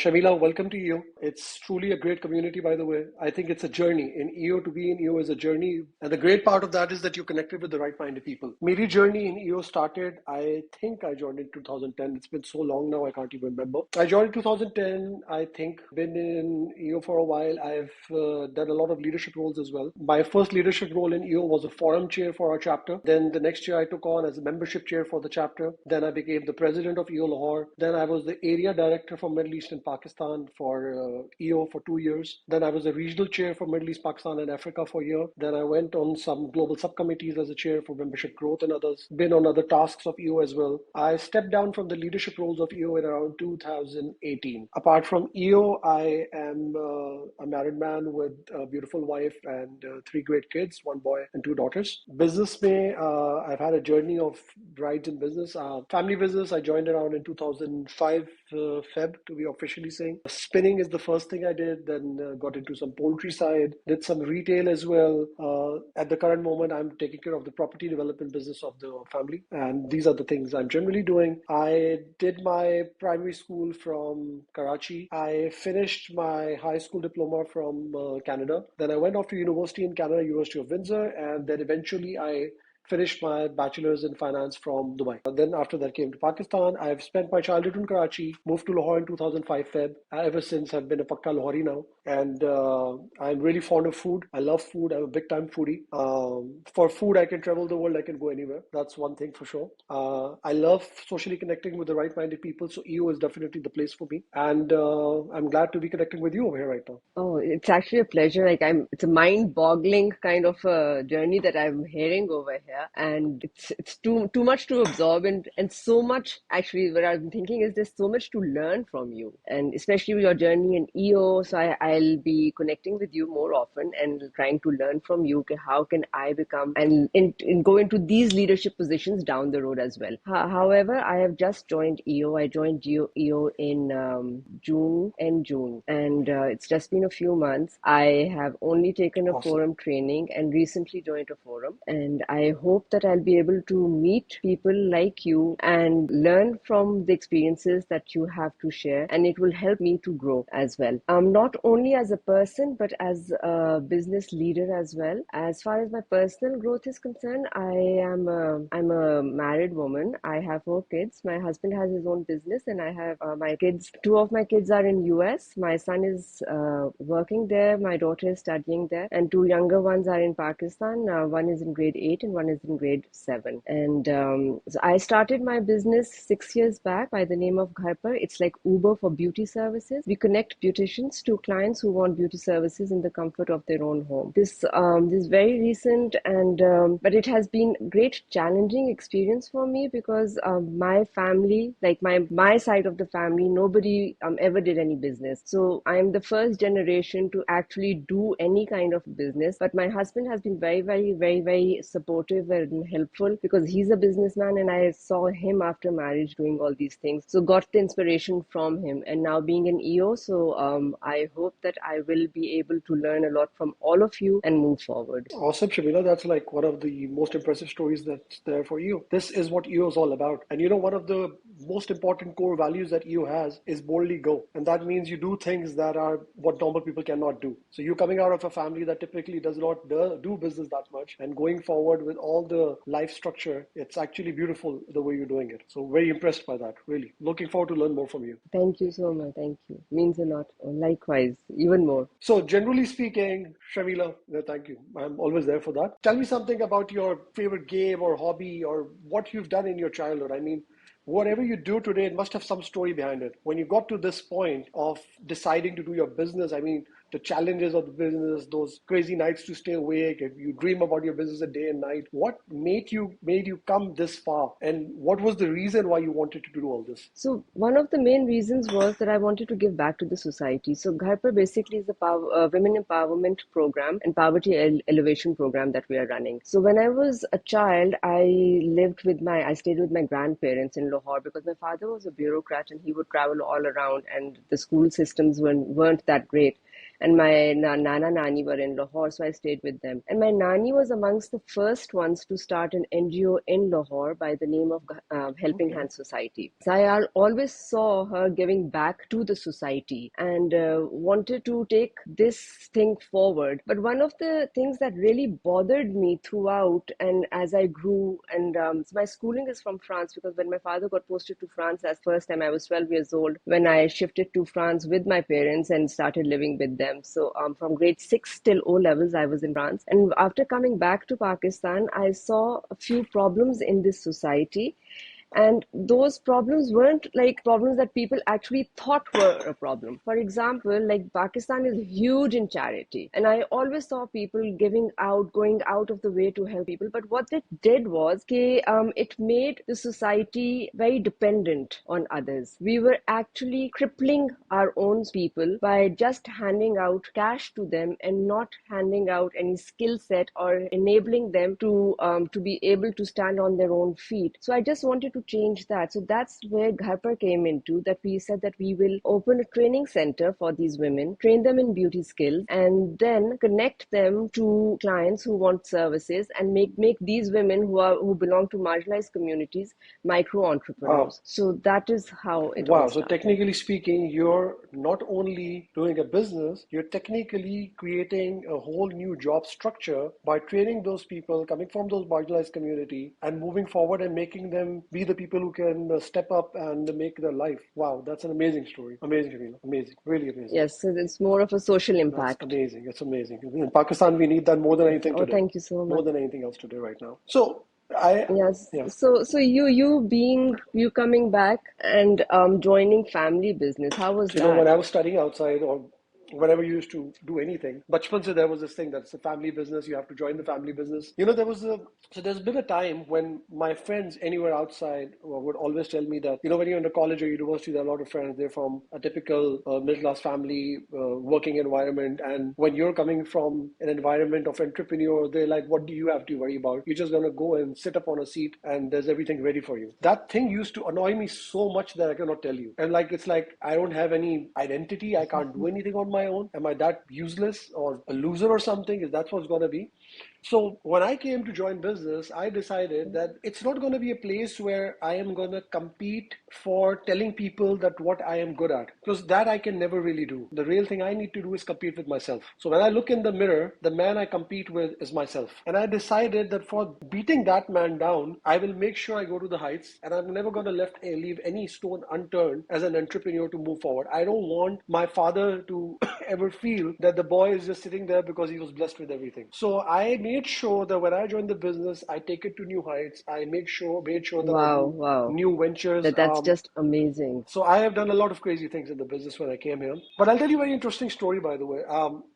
Shameelah, welcome to EO. It's truly a great community, by the way. I think it's a journey. In EO, to be in EO is a journey. And the great part of that is that you're connected with the right-minded people. My journey in EO started, I think I joined in 2010. It's been so long now, I can't even remember. I joined in 2010. I think been in EO for a while. I've done a lot of leadership roles as well. My first leadership role in EO was a forum chair for our chapter. Then the next year I took on as a membership chair for the chapter. Then I became the president of EO Lahore. Then I was the area director for Middle East and Pakistan for EO for 2 years. Then I was a regional chair for Middle East, Pakistan and Africa for a year. Then I went on some global subcommittees as a chair for membership growth and others. Been on other tasks of EO as well. I stepped down from the leadership roles of EO in around 2018. Apart from EO, I am a married man with a beautiful wife and three great kids, one boy and two daughters. Business mein, I've had a journey of brides in business. Family business, I joined around in 2005 Feb, to be officially saying. Spinning is the first thing I did, then got into some poultry side, did some retail as well. At the current moment, I'm taking care of the property development business of the family. And these are the things I'm generally doing. I did my primary school from Karachi. I finished my high school diploma from Canada. Then I went off to university in Canada, University of Windsor, and then eventually I finished my bachelor's in finance from Dubai. Then after that came to Pakistan. I've spent my childhood in Karachi, moved to Lahore in 2005 Feb. Ever since I've been a Pakka Lahori now. And I'm really fond of food. I love food. I'm a big time foodie. For food, I can travel the world. I can go anywhere. That's one thing for sure. I love socially connecting with the right-minded people. So EO is definitely the place for me. And I'm glad to be connecting with you over here right now. Oh, it's actually a pleasure. It's a mind-boggling kind of a journey that I'm hearing over here, and it's too much to absorb, and so much. Actually, what I'm thinking is there's so much to learn from you, and especially with your journey in EO. So I'll be connecting with you more often and trying to learn from you. Okay, how can I become and go into these leadership positions down the road as well? However, I have just joined EO. I joined EO in June, and it's just been a few months. I have only taken a Awesome. forum training and recently joined a forum. And I hope that I'll be able to meet people like you and learn from the experiences that you have to share. And it will help me to grow as well. Not only as a person, but as a business leader as well. As far as my personal growth is concerned, I'm a married woman. I have 4 kids. My husband has his own business, and I have my kids. 2 of my kids are in US. My son is working there. My daughter is studying there, and 2 younger ones are in Pakistan. One is in grade 8 and one is in grade 7. And so I started my business 6 years back by the name of Ghar Par. It's like Uber for beauty services. We connect beauticians to clients who want beauty services in the comfort of their own home. This is very recent, and but it has been great challenging experience for me because my family, like my side of the family, nobody ever did any business. So I'm the first generation to actually do any kind of business. But my husband has been very, very, very, very supportive and helpful because he's a businessman, and I saw him after marriage doing all these things. So got the inspiration from him. And now being an EO, so I hope that I will be able to learn a lot from all of you and move forward. Awesome, Shamila. That's like one of the most impressive stories that's there for you. This is what EO is all about. And one of the most important core values that EO has is boldly go. And that means you do things that are what normal people cannot do. So you're coming out of a family that typically does not do business that much, and going forward with all the life structure, it's actually beautiful the way you're doing it. So very impressed by that, really. Looking forward to learn more from you. Thank you so much. Thank you. Means a lot. Likewise, even more. So generally speaking, Shamila, thank you. I'm always there for that. Tell me something about your favorite game or hobby or what you've done in your childhood. I mean, whatever you do today, it must have some story behind it. When you got to this point of deciding to do your business, I mean, the challenges of the business, those crazy nights to stay awake, if you dream about your business a day and night, what made you come this far? And what was the reason why you wanted to do all this? So one of the main reasons was that I wanted to give back to the society. So Ghar Par basically is a women empowerment program and poverty elevation program that we are running. So when I was a child, I stayed with my grandparents in Lahore because my father was a bureaucrat and he would travel all around, and the school systems weren't that great. and my nana nani were in Lahore, so I stayed with them. And my nani was amongst the first ones to start an NGO in Lahore by the name of Helping Okay. Hand Society. So I always saw her giving back to the society and wanted to take this thing forward. But one of the things that really bothered me throughout, and as I grew, and so my schooling is from France, because when my father got posted to France as first time, I was 12 years old when I shifted to France with my parents and started living with them. So from grade 6 till O levels, I was in France. And after coming back to Pakistan, I saw a few problems in this society, and those problems weren't like problems that people actually thought were a problem. For example, like Pakistan is huge in charity, and I always saw people giving out, going out of the way to help people. But what it did was, it made the society very dependent on others. We were actually crippling our own people by just handing out cash to them and not handing out any skill set or enabling them to be able to stand on their own feet. So I just wanted to change that. So that's where Ghar came into, that we said that we will open a training center for these women, train them in beauty skills, and then connect them to clients who want services, and make these women who belong to marginalized communities micro Wow. entrepreneurs. So that is how it all Wow. So started. technically speaking, you're not only doing a business, you're technically creating a whole new job structure by training those people coming from those marginalized community and moving forward and making them be the people who can step up and make their life. Wow. That's an amazing story. Amazing, Shameelah. Amazing. Really amazing. Yes, so it's more of a social That's impact. amazing. It's amazing. In Pakistan, we need that more than anything Oh, today. thank you so More much. than anything else today right now. So I, Yes. yeah. So you coming back and joining family business. How was When that? I was studying outside or whenever you used to do anything, bachpan se there was this thing that's a family business. You have to join the family business. There's been a time when my friends anywhere outside would always tell me that, when you're in a college or university, there are a lot of friends. They're from a typical middle class family, working environment. And when you're coming from an environment of entrepreneur, they're like, what do you have to worry about? You're just going to go and sit up on a seat and there's everything ready for you. That thing used to annoy me so much that I cannot tell you. And like, it's like, I don't have any identity. I can't do anything on my own. Am I that useless or a loser or something? Is that what's going to be? So when I came to join business, I decided that it's not going to be a place where I am going to compete for telling people that what I am good at, because that I can never really do. The real thing I need to do is compete with myself. So when I look in the mirror, the man I compete with is myself. And I decided that for beating that man down, I will make sure I go to the heights, and I'm never going to leave any stone unturned as an entrepreneur to move forward. I don't want my father to ever feel that the boy is just sitting there because he was blessed with everything. So I made sure that when I joined the business, I take it to new heights. I made sure that I Wow, do wow. new ventures. That's just amazing. So I have done a lot of crazy things in the business when I came here. But I'll tell you a very interesting story, by the way.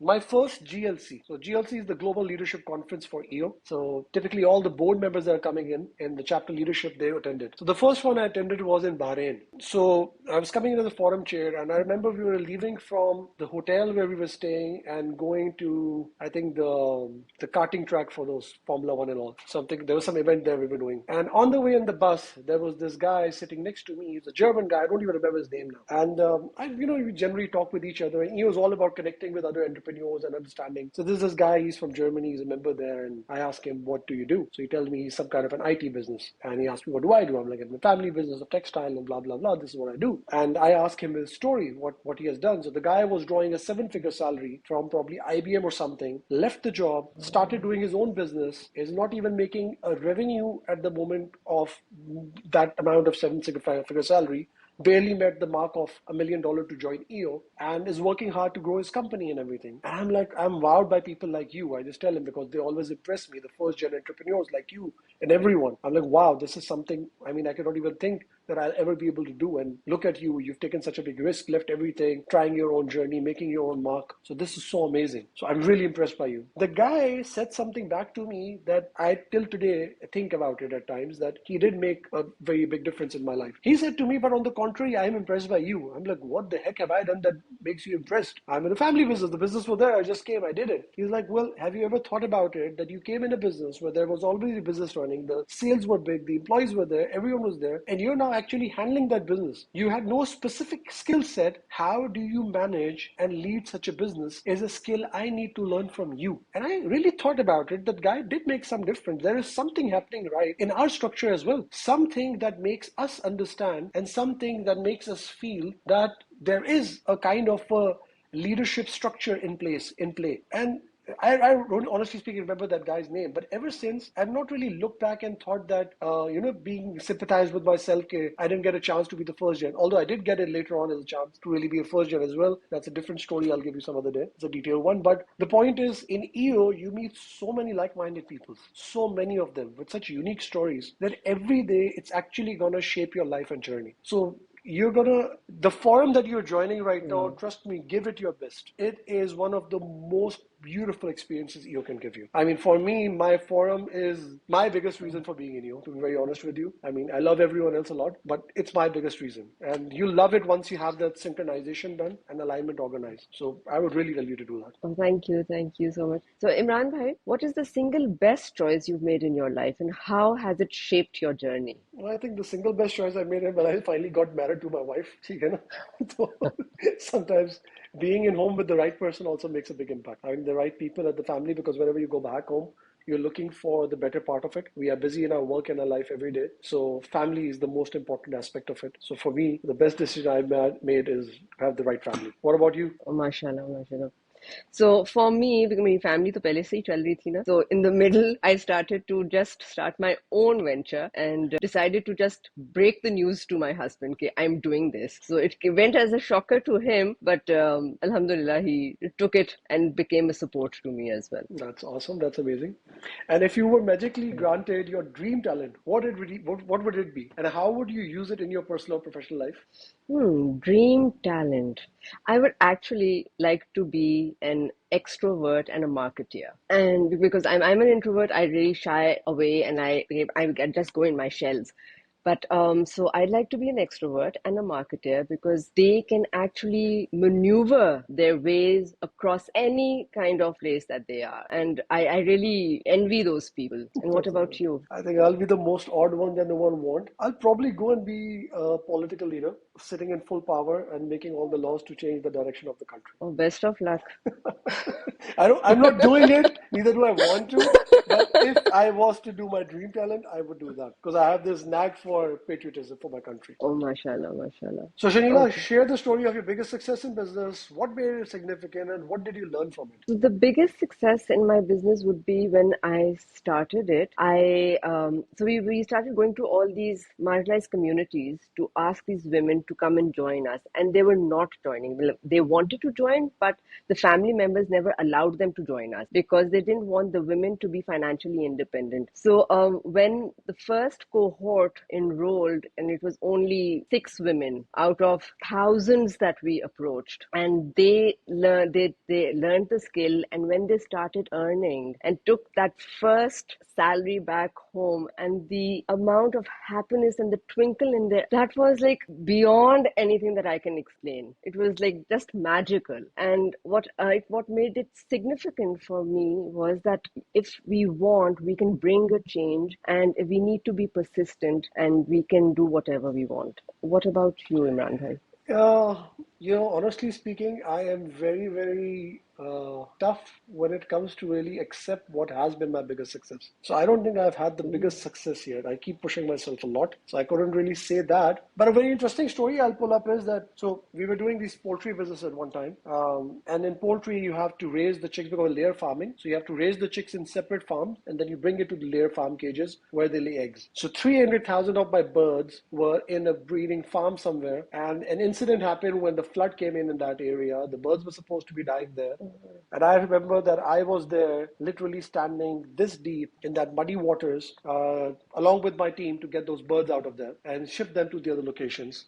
My first GLC. So GLC is the Global Leadership Conference for EO. So typically all the board members that are coming in the chapter leadership, they attended. So the first one I attended was in Bahrain. So I was coming into the forum chair, and I remember we were leaving from the hotel where we were staying and going to, I think, the karting track for those Formula One and all. Something, there was some event there we were doing. And on the way in the bus, there was this guy sitting next to me. He's a German guy. I don't even remember his name now. And we generally talk with each other. And he was all about connecting with other entrepreneurs and understanding. So this guy. He's from Germany. He's a member there. And I asked him, "What do you do?" So he tells me he's some kind of an IT business. And he asked me, "What do I do?" I'm like, "I'm a family business of textile and blah blah blah. This is what I do." And I asked him his story, what he has done. So the guy was drawing a 7-figure salary from probably IBM or something. Left the job, started doing his own business. Is not even making a revenue at the moment of that amount of 7-figure salary, barely met the mark of $1 million to join EO, and is working hard to grow his company and everything. And I'm like, I'm wowed by people like you. I just tell him because they always impress me, the first gen entrepreneurs like you and everyone. I'm like, wow, this is something, I cannot even think that I'll ever be able to do. And look at you, you've taken such a big risk, left everything, trying your own journey, making your own mark. So this is so amazing. So I'm really impressed by you. The guy said something back to me that I till today think about it at times, that he did make a very big difference in my life. He said to me, but on the contrary, I'm impressed by you. I'm like, what the heck have I done that makes you impressed? I'm in a family business. The business was there. I just came. I did it. He's like, well, have you ever thought about it that you came in a business where there was already a business running, the sales were big, the employees were there, everyone was there, and you're now actually handling that business. You had no specific skill set. How do you manage and lead such a business is a skill I need to learn from you. And I really thought about it. That guy did make some difference. There is something happening right in our structure as well. Something that makes us understand and something that makes us feel that there is a kind of a leadership structure in play. And I don't honestly speaking remember that guy's name, but ever since I've not really looked back and thought that being sympathized with myself. I didn't get a chance to be the first gen, although I did get it later on as a chance to really be a first gen as well. That's a different story. I'll give you some other day. It's a detailed one, but the point is, in EO you meet so many like-minded people, so many of them with such unique stories that every day it's actually gonna shape your life and journey. So the forum that you're joining right now, Mm. trust me, give it your best. It is one of the most beautiful experiences EO can give you. I mean, for me, my forum is my biggest reason for being in EO, to be very honest with you. I mean, I love everyone else a lot, but it's my biggest reason. And you love it once you have that synchronization done and alignment organized. So I would really tell you to do that. Oh, thank you so much. So, Imran bhai, what is the single best choice you've made in your life, and how has it shaped your journey? Well, I think the single best choice I made when I finally got married to my wife. So sometimes being in home with the right person also makes a big impact. Having the right people at the family, because whenever you go back home, you're looking for the better part of it. We are busy in our work and our life every day. So family is the most important aspect of it. So for me, the best decision I made is have the right family. What about you? Oh, mashallah, mashallah. So for me, because my family तो पहले से ही चल रही थी ना, so in the middle, I started to just start my own venture and decided to just break the news to my husband that I'm doing this. So it went as a shocker to him, but Alhamdulillah, he took it and became a support to me as well. That's awesome. That's amazing. And if you were magically granted your dream talent, what would it be? And how would you use it in your personal or professional life? Dream talent. I would actually like to be an extrovert and a marketeer. And because I'm an introvert, I really shy away and I just go in my shells. But so I'd like to be an extrovert and a marketer because they can actually maneuver their ways across any kind of place that they are. And I really envy those people. And what That's about you? I think I'll be the most odd one that no one want. I'll probably go and be a political leader, sitting in full power and making all the laws to change the direction of the country. Oh, best of luck. I'm not doing it, neither do I want to. But if I was to do my dream talent, I would do that because I have this knack for patriotism for my country. Oh, mashallah, mashallah. So, Shaneela, Okay. share the story of your biggest success in business. What made it significant and what did you learn from it? So the biggest success in my business would be when I started it. We started going to all these marginalized communities to ask these women to come and join us, and they were not joining. Well, they wanted to join, but the family members never allowed them to join us because they didn't want the women to be financially independent. So when the first cohort enrolled, and it was only 6 women out of thousands that we approached, and they learned the skill, and when they started earning and took that first salary back home, and the amount of happiness and the twinkle in there, that was like beyond anything that I can explain. It was like just magical. And what made it significant for me was that if we want, we can bring a change, and we need to be persistent, and we can do whatever we want. What about you, Imran bhai? Uh, honestly speaking, I am very, very tough when it comes to really accept what has been my biggest success. So I don't think I've had the biggest success yet. I keep pushing myself a lot, so I couldn't really say that. But a very interesting story I'll pull up is that so we were doing these poultry business at one time, and in poultry you have to raise the chicks because of layer farming. So you have to raise the chicks in separate farms, and then you bring it to the layer farm cages where they lay eggs. So 300,000 of my birds were in a breeding farm somewhere, and an incident happened when the flood came in that area. The birds were supposed to be dying there. And I remember that I was there literally standing this deep in that muddy waters along with my team to get those birds out of there and ship them to the other locations.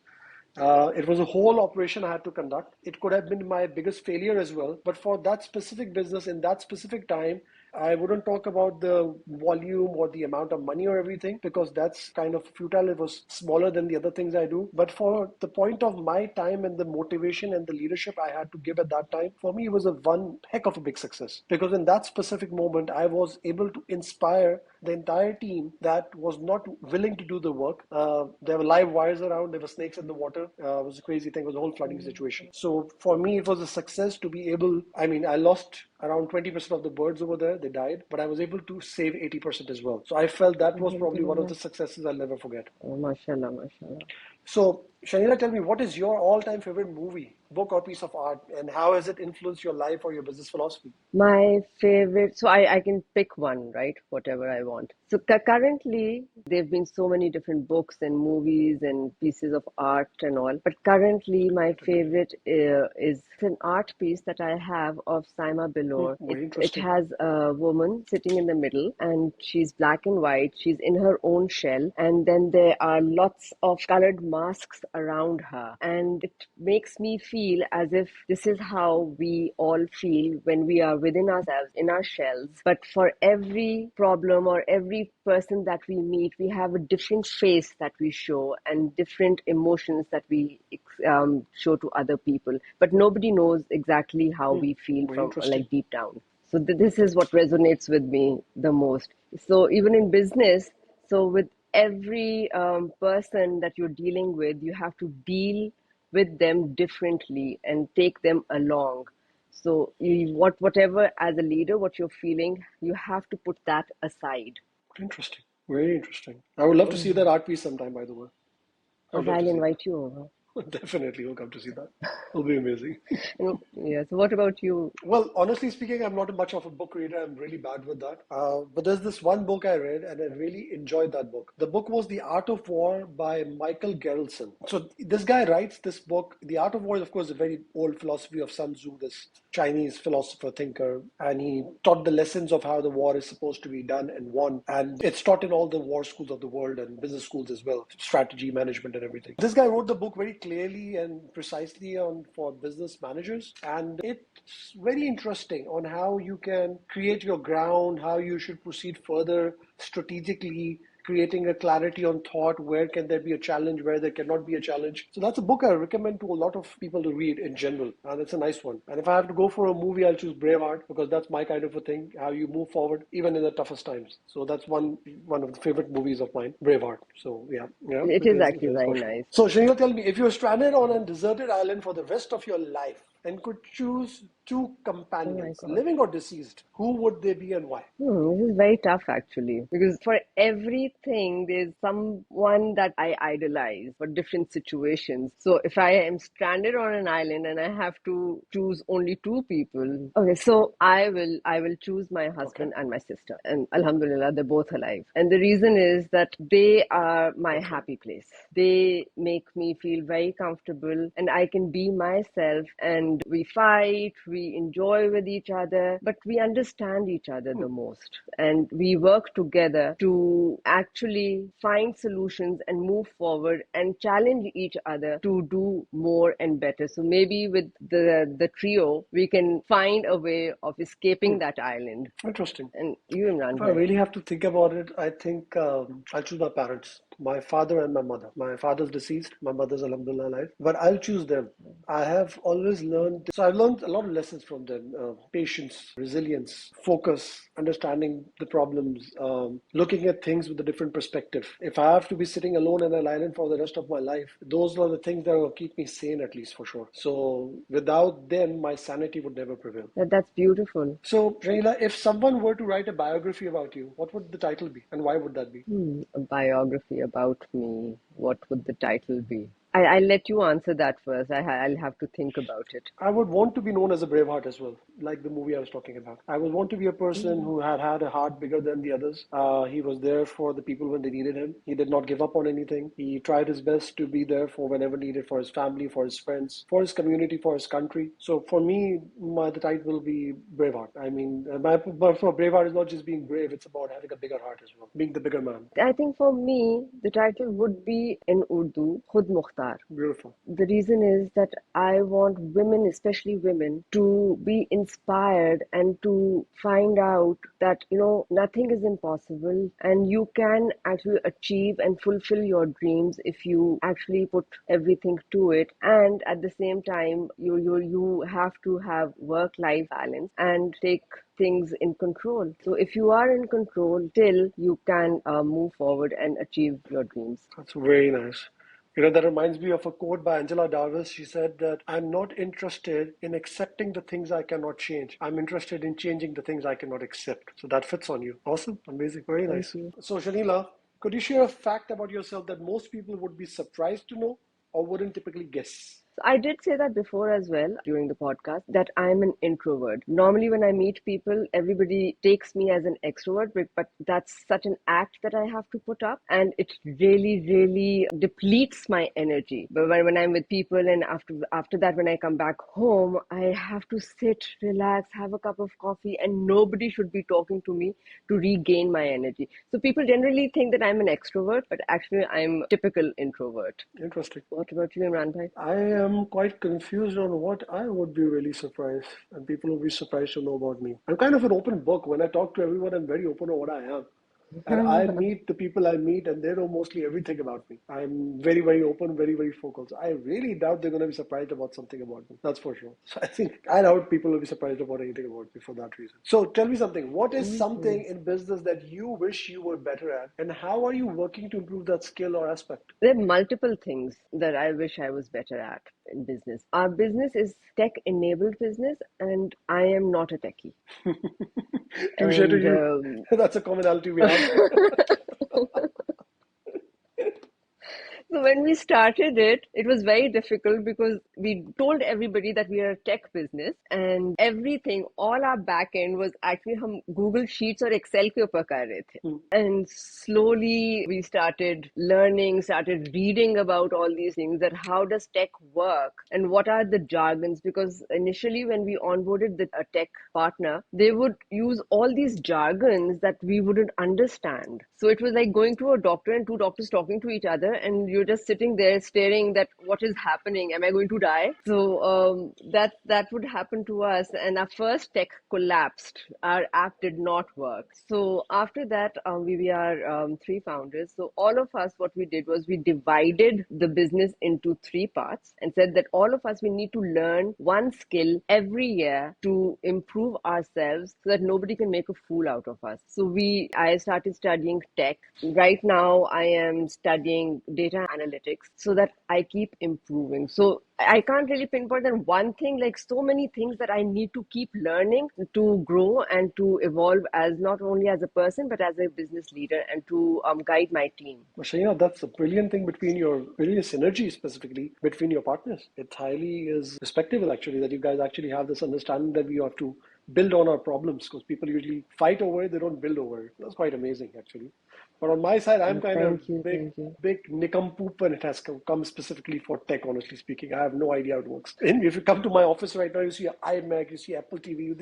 It was a whole operation I had to conduct. It could have been my biggest failure as well. But for that specific business in that specific time, I wouldn't talk about the volume or the amount of money or everything because that's kind of futile. It was smaller than the other things I do. But for the point of my time and the motivation and the leadership I had to give at that time, for me, it was a one heck of a big success because in that specific moment, I was able to inspire the entire team that was not willing to do the work. There were live wires around, there were snakes in the water. It was a crazy thing, it was a whole flooding situation. So for me, it was a success to be able, I mean, I lost around 20% of the birds over there, they died, but I was able to save 80% as well. So I felt that was probably one of Alhamdulillah. the successes I'll never forget. Oh, mashallah, mashallah. So, Shameelah, tell me, what is your all-time favorite movie, book, or piece of art, and how has it influenced your life or your business philosophy? My favorite, so I can pick one, right? Whatever I want. So currently, there have been so many different books and movies and pieces of art and all. But currently, my Definitely. favorite is an art piece that I have of Saima Bilor. Very It interesting. has a woman sitting in the middle, and she's black and white. She's in her own shell, and then there are lots of colored masks around her, and it makes me feel as if this is how we all feel when we are within ourselves, in our shells. But for every problem or every person that we meet, we have a different face that we show and different emotions that we show to other people. But nobody knows exactly how we feel Very from interesting. like deep down. So this is what resonates with me the most. So even in business, so with every person that you're dealing with, you have to deal with them differently and take them along. So whatever as a leader, what you're feeling, you have to put that aside. Interesting. Very interesting. I would love to see that Mhm. art piece sometime, by the way. I would Okay, love to I'll see that. invite you over. Definitely will come to see that. It'll be amazing. Yeah. So what about you? Well, honestly speaking, I'm not much of a book reader. I'm really bad with that. But there's this one book I read, and I really enjoyed that book. The book was The Art of War by Michael Gerritsen. So this guy writes this book. The Art of War is, of course, a very old philosophy of Sun Tzu, this Chinese philosopher thinker, and he taught the lessons of how the war is supposed to be done and won. And it's taught in all the war schools of the world and business schools as well, strategy, management, and everything. This guy wrote the book very clearly and precisely on for business managers, and it's very interesting on how you can create your ground, how you should proceed further strategically, creating a clarity on thought, where can there be a challenge, where there cannot be a challenge. So that's a book I recommend to a lot of people to read in general, and it's a nice one. And if I have to go for a movie, I'll choose Braveheart because that's my kind of a thing, how you move forward even in the toughest times. So that's one of the favorite movies of mine, Braveheart. So yeah, yeah, It is actually it is very for sure. nice. So Shanila, tell me, if you're stranded on a deserted island for the rest of your life and could choose two Oh my companions, God. living or deceased, who would they be and why? This is very tough actually, because for everything there's someone that I idolize for different situations. So if I am stranded on an island and I have to choose only two people, okay, so I will choose my Okay, husband and my sister, and Alhamdulillah they're both alive. And the reason is that they are my okay. happy place. They make me feel very comfortable, and I can be myself. And we fight, we enjoy with each other, but we understand each other the most. And we work together to actually find solutions and move forward and challenge each other to do more and better. So maybe with the trio, we can find a way of escaping that island. Interesting. And you, Imran If I bhai. really have to think about it, I think I'll choose my parents, my father and my mother. My father's deceased, my mother's alhamdulillah alive, but I'll choose them. I have always learned, so I've learned a lot of lessons from them: patience, resilience, focus, understanding the problems, looking at things with a different perspective. If I have to be sitting alone on an island for the rest of my life, those are the things that will keep me sane, at least for sure. So without them, my sanity would never prevail. That's beautiful. So, Raila, if someone were to write a biography about you, what would the title be and why would that be? A biography about me. What would the title be? I'll let you answer that first. I'll have to think about it. I would want to be known as a braveheart as well, like the movie I was talking about. I would want to be a person Mm. who had had a heart bigger than the others. He was there for the people when they needed him. He did not give up on anything. He tried his best to be there for whenever needed for his family, for his friends, for his community, for his country. So for me, the title will be Braveheart. I mean, but for Braveheart is not just being brave, it's about having a bigger heart as well, being the bigger man. I think for me, the title would be in Urdu, Khud are. Beautiful. The reason is that I want women, especially women, to be inspired and to find out that, nothing is impossible and you can actually achieve and fulfill your dreams if you actually put everything to it. And at the same time, you have to have work-life balance and take things in control. So if you are in control, still you can move forward and achieve your dreams. That's very nice. That reminds me of a quote by Angela Davis. She said that I'm not interested in accepting the things I cannot change. I'm interested in changing the things I cannot accept. So that fits on you. Awesome. Amazing. Very Thank nice. you. So, Shameelah, could you share a fact about yourself that most people would be surprised to know or wouldn't typically guess? So I did say that before as well during the podcast that I'm an introvert. Normally, when I meet people, everybody takes me as an extrovert, but that's such an act that I have to put up, and it really, really depletes my energy. But when I'm with people, and after that, when I come back home, I have to sit, relax, have a cup of coffee, and nobody should be talking to me to regain my energy. So people generally think that I'm an extrovert, but actually, I'm a typical introvert. Interesting. What about you, Imran bhai? I am quite confused on what I would be really surprised, and people will be surprised to know about me. I'm kind of an open book. When I talk to everyone, I'm very open on what I am. And I meet the people I meet, and they know mostly everything about me. I'm very, very open, very, very focused. I really doubt they're going to be surprised about something about me. That's for sure. So I doubt people will be surprised about anything about me for that reason. So tell me something. What is something in business that you wish you were better at, and how are you working to improve that skill or aspect? There are multiple things that I wish I was better at in business. Our business is tech-enabled business, and I am not a techie. Touche to And you. That's a commonality we have. So when we started it, it was very difficult because we told everybody that we are a tech business, and everything, all our back end was actually हम Google Sheets और Excel के ऊपर कर रहे थे. And slowly we started learning, started reading about all these things, that how does tech work and what are the jargons, because initially when we onboarded a tech partner, they would use all these jargons that we wouldn't understand. So it was like going to a doctor and two doctors talking to each other, and you're just sitting there staring that what is happening, am I going to die? So that would happen to us, and our first tech collapsed. Our app did not work. So after that, we are three founders. So all of us, what we did was we divided the business into three parts and said that all of us, we need to learn one skill every year to improve ourselves so that nobody can make a fool out of us. So I started studying tech. Right now I am studying data analytics so that I keep improving. So I can't really pinpoint that one thing, like so many things that I need to keep learning to grow and to evolve as not only as a person, but as a business leader, and to guide my team. Shaina, that's a brilliant thing between your brilliant synergy specifically between your partners. It highly is respectable actually that you guys actually have this understanding that we have to build on our problems, because people usually fight over it, they don't build over it. That's quite amazing actually. But on my side, I'm kind of Thank you, big, thank you. big nincompoop when it has come specifically for tech, honestly speaking. I have no idea how it works. And if you come to my office right now, you see an iMac, you see Apple TV,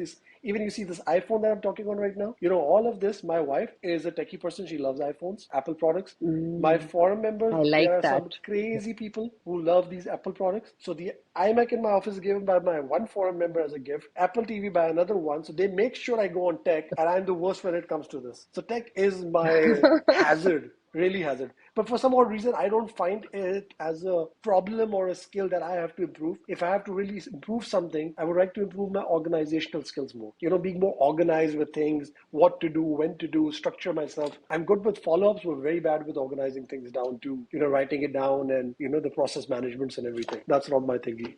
even you see this iPhone that I'm talking on right now. All of this, my wife is a techie person. She loves iPhones, Apple products. My forum members, I there like are some that. crazy people who love these Apple products. So the iMac in my office is given by my one forum member as a gift, Apple TV by another one. So they make sure I go on tech, and I'm the worst when it comes to this. So tech is my hazard, really hazard. But for some odd reason, I don't find it as a problem or a skill that I have to improve. If I have to really improve something, I would like to improve my organizational skills more. Being more organized with things, what to do, when to do, structure myself. I'm good with follow-ups. We're very bad with organizing things down to, writing it down and, the process managements and everything. That's not my thingy.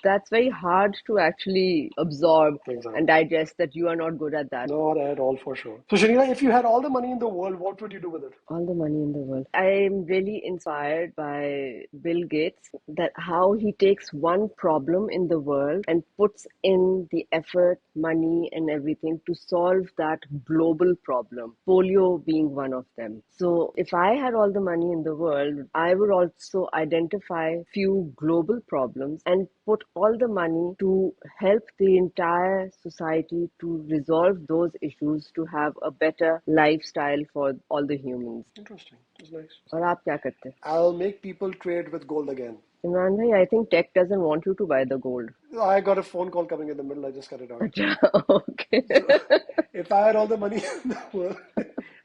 That's very hard to actually absorb and Exactly. digest, that you are not good at that. Not at all, for sure. So, Shanina, if you had all the money in the world, what would you do with it? All the money in the world. I'm really inspired by Bill Gates, that how he takes one problem in the world and puts in the effort, money, and everything to solve that global problem, polio being one of them. So if I had all the money in the world, I would also identify few global problems and put all the money to help the entire society to resolve those issues, to have a better lifestyle for all the humans. Interesting. That's nice. और आप क्या करते हैं? I'll make people trade with gold again. Imran bhai, I think tech doesn't want you to buy the gold. I got a phone call coming in the middle. I just cut it out. Acha, okay. So if I had all the money in the world,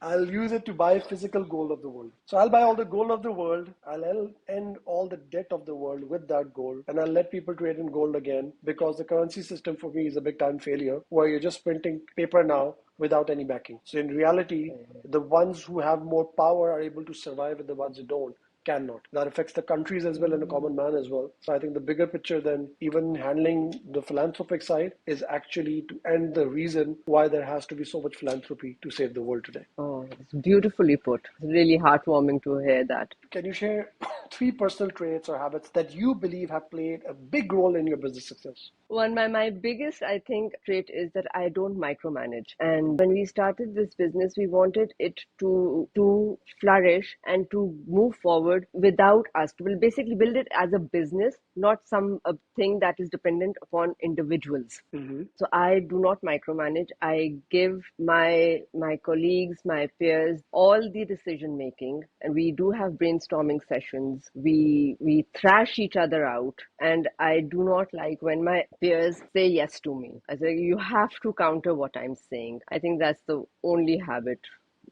I'll use it to buy physical gold of the world. So I'll buy all the gold of the world. I'll end all the debt of the world with that gold, and I'll let people trade in gold again because the currency system for me is a big time failure where you're just printing paper now without any backing. So in reality, the ones who have more power are able to survive, and the ones who don't cannot. That affects the countries as well and the common man as well. So I think the bigger picture than even handling the philanthropic side is actually to end the reason why there has to be so much philanthropy to save the world today. Oh, it's beautifully put. It's really heartwarming to hear that. Can you share three personal traits or habits that you believe have played a big role in your business success? One, my biggest, I think, trait is that I don't micromanage. And when we started this business, we wanted it to flourish and to move forward without us. To basically build it as a business, not some thing that is dependent upon individuals. Mm-hmm. So I do not micromanage. I give my colleagues, my peers, all the decision making, and we do have brainstorming sessions. We thrash each other out, and I do not like when my peers say yes to me. I say you have to counter what I'm saying. I think that's the only habit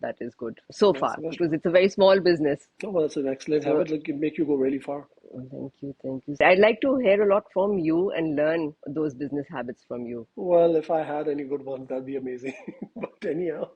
that is good so far That's because it's a very small business. Oh, well, that's an excellent So habit. Like, it make you go really far. thank you, thank you. I'd like to hear a lot from you and learn those business habits from you. Well, if I had any good ones, that'd be amazing. But anyhow,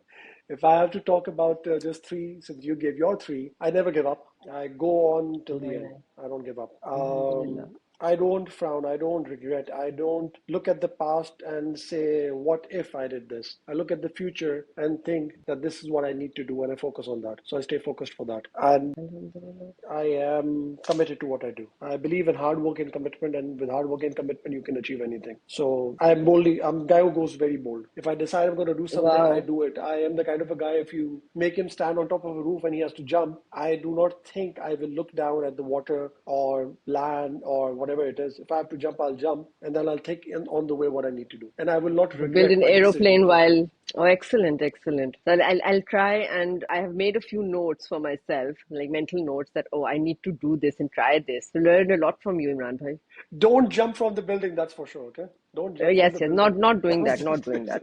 if I have to talk about just three, since you gave your three, I never give up. I go on till the end. Alhamdulillah. I don't give up. Alhamdulillah. I don't frown. I don't regret. I don't look at the past and say, what if I did this? I look at the future and think that this is what I need to do, and I focus on that. So I stay focused for that. And Alhamdulillah. I am committed to what I do. I believe in hard work and commitment, and with hard work and commitment, you can achieve anything. So I'm a guy who goes very bold. If I decide I'm going to do something, I Wow. do it. I am the kind of a guy, if you make him stand on top of a roof and he has to jump, I do not think I will look down at the water or land or whatever it is. If I have to jump, I'll jump, and then I'll take in on the way what I need to do. And I will not Build regret an my decision. aeroplane while. Oh, excellent, excellent. So I'll try, and I have made a few notes for myself, like mental notes that, oh, I need to do this and try this. To learn a lot from you, Imran bhai. Don't jump from the building, that's for sure, okay? Don't jump from Yes, the yes, building. not doing That was that, not just doing that.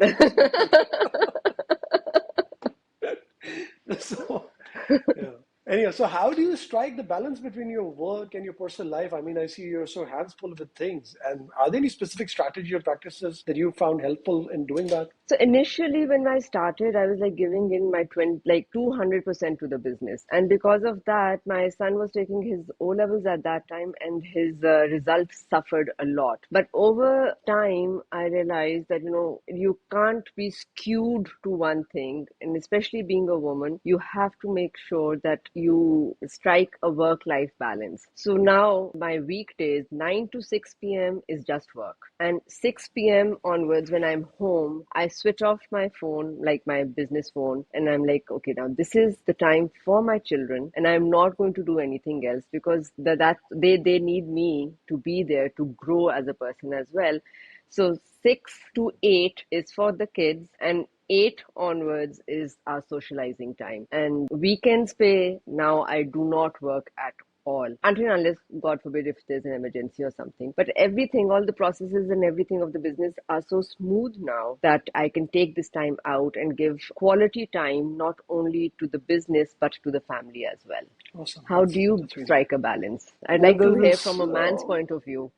so yeah. Anyway, so how do you strike the balance between your work and your personal life? I mean, I see you're so hands full with things. And are there any specific strategy or practices that you found helpful in doing that? So initially, when I started, I was like giving in my 20, like 200% to the business, and because of that, my son was taking his O levels at that time, and his results suffered a lot. But over time, I realized that you can't be skewed to one thing, and especially being a woman, you have to make sure that you strike a work-life balance. So now my weekdays, 9 to 6 p.m. is just work, and 6 p.m. onwards, when I'm home, I switch off my phone, like my business phone, and I'm like, okay, now this is the time for my children, and I'm not going to do anything else because that they need me to be there to grow as a person as well. So 6 to 8 is for the kids, and 8 onwards is our socializing time. And weekends pay, now I do not work at all until and unless, God forbid, if there's an emergency or something. But everything, all the processes and everything of the business are so smooth now that I can take this time out and give quality time not only to the business but to the family as well. Awesome. How do you That's really strike a balance? I'd well. like to There hear is from a man's point of view.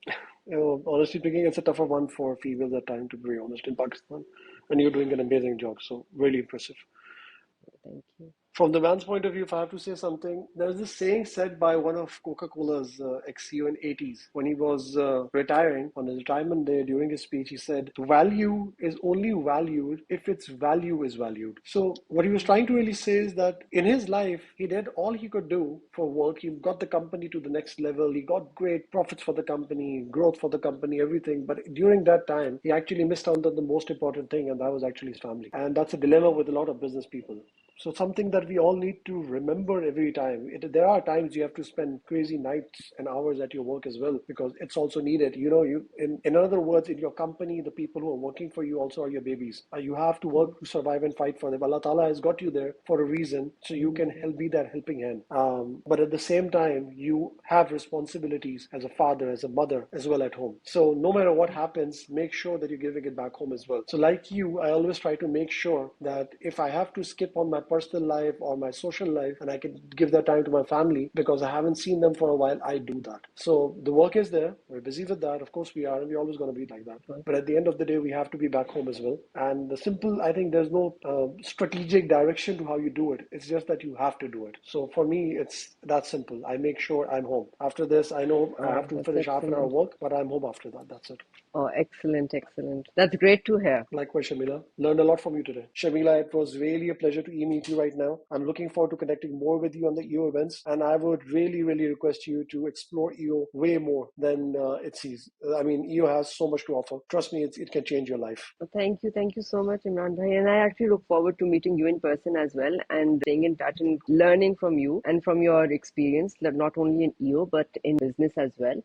honestly speaking, it's a tougher one for females at times, to be very honest, in Pakistan, and you're doing an amazing job. So really impressive. Thank you. From the man's point of view, if I have to say something, there's this saying said by one of Coca-Cola's ex-CEO in 80s when he was retiring on his retirement day. During his speech, he said, "Value is only valued if its value is valued." So what he was trying to really say is that in his life, he did all he could do for work. He got the company to the next level. He got great profits for the company, growth for the company, everything. But during that time, he actually missed out on the most important thing, and that was actually his family. And that's a dilemma with a lot of business people. So something that that we all need to remember every time. There are times you have to spend crazy nights and hours at your work as well, because it's also needed. In other words, in your company, the people who are working for you also are your babies. You have to work to survive and fight for them. Allah Ta'ala has got you there for a reason, so you can be that helping hand. But at the same time, you have responsibilities as a father, as a mother, as well at home. So no matter what happens, make sure that you're giving it back home as well. So like you, I always try to make sure that if I have to skip on my personal life or my social life, and I can give that time to my family because I haven't seen them for a while, I do that. So the work is there. We're busy with that. Of course we are, and we're always going to be like that. But at the end of the day, we have to be back home as well. And I think there's no strategic direction to how you do it. It's just that you have to do it. So for me, it's that simple. I make sure I'm home. After this, I know I have to That's finish half an hour excellent. work, but I'm home after that. That's it. Oh, excellent, excellent. That's great to hear. Likewise, Shameelah. Learned a lot from you today. Shameelah, it was really a pleasure to meet you right now. I'm looking forward to connecting more with you on the EO events, and I would really, really request you to explore EO way more than it sees. I mean, EO has so much to offer. Trust me, it can change your life. Thank you so much, Imran bhai. And I actually look forward to meeting you in person as well and staying in touch and learning from you and from your experience, not only in EO but in business as well.